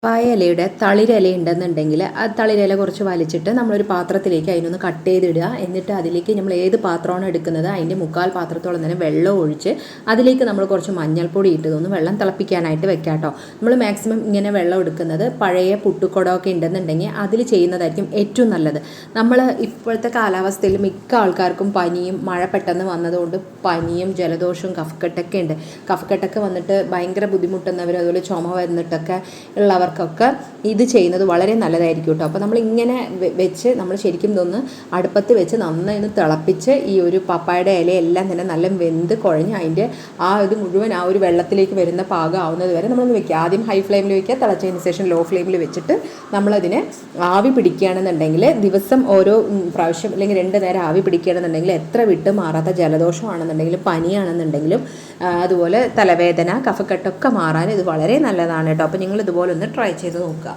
പപ്പായ തളിരില ഉണ്ടെന്നുണ്ടെങ്കിൽ ആ തളിരില കുറച്ച് വലിച്ചിട്ട് നമ്മളൊരു പാത്രത്തിലേക്ക് അതിനൊന്ന് കട്ട് ചെയ്തിടുക. എന്നിട്ട് അതിലേക്ക് നമ്മൾ ഏത് പാത്രമാണ് എടുക്കുന്നത് അതിൻ്റെ 3/4 പാത്രത്തോളം തന്നെ വെള്ളം ഒഴിച്ച് അതിലേക്ക് നമ്മൾ കുറച്ച് മഞ്ഞൾപ്പൊടി ഇട്ടതൊന്ന് വെള്ളം തിളപ്പിക്കാനായിട്ട് വെക്കാം കേട്ടോ. നമ്മൾ മാക്സിമം ഇങ്ങനെ വെള്ളം എടുക്കുന്നത് പഴയ പുട്ടുക്കുടമൊക്കെ ഉണ്ടെന്നുണ്ടെങ്കിൽ അതിൽ ചെയ്യുന്നതായിരിക്കും ഏറ്റവും നല്ലത്. നമ്മൾ ഇപ്പോഴത്തെ കാലാവസ്ഥയിൽ മിക്ക ആൾക്കാർക്കും പനിയും മഴ പെട്ടെന്ന് വന്നതുകൊണ്ട് പനിയും ജലദോഷവും കഫക്കെട്ടൊക്കെ ഉണ്ട്. കഫക്കെട്ടൊക്കെ വന്നിട്ട് ഭയങ്കര ബുദ്ധിമുട്ടുന്നവർ അതുപോലെ ചുമ വന്നിട്ടൊക്കെ ഉള്ളവർക്കൊക്കെ ഇത് ചെയ്യുന്നത് വളരെ നല്ലതായിരിക്കും കേട്ടോ. അപ്പോൾ നമ്മളിങ്ങനെ വെച്ച് നമ്മൾ ശരിക്കും ഇതൊന്ന് അടുപ്പത്ത് വെച്ച് നന്നായി ഒന്ന് തിളപ്പിച്ച് ഈ ഒരു പപ്പായയുടെ ഇലയെല്ലാം തന്നെ നല്ല വെന്ത് കുഴഞ്ഞ് അതിൻ്റെ ആ ഇത് മുഴുവൻ ആ ഒരു വെള്ളത്തിലേക്ക് വരുന്ന പാകം ആവുന്നത് വരെ നമ്മളൊന്ന് വെക്കുക. ആദ്യം ഹൈ ഫ്ലെയിമിൽ വെക്കുക, തിളച്ചതിന് ശേഷം ലോ ഫ്ലെയിമിൽ വെച്ചിട്ട് നമ്മളതിനെ ആവി പിടിക്കുകയാണെന്നുണ്ടെങ്കിൽ ദിവസം ഓരോ പ്രാവശ്യം അല്ലെങ്കിൽ 2 നേരം ആവി പിടിക്കുകയാണെന്നുണ്ടെങ്കിൽ എത്ര വിട്ട് മാറാത്ത ജലദോഷമാണെന്നുണ്ടെങ്കിലും പനിയാണെന്നുണ്ടെങ്കിലും അതുപോലെ തലവേദന കഫക്കെട്ടൊക്കെ മാറാൻ ഇത് വളരെ നല്ലതാണ് കേട്ടോ. അപ്പോൾ നിങ്ങൾ ഇതുപോലെ ഒന്ന് ട്രൈ ചെയ്ത് നോക്കുക.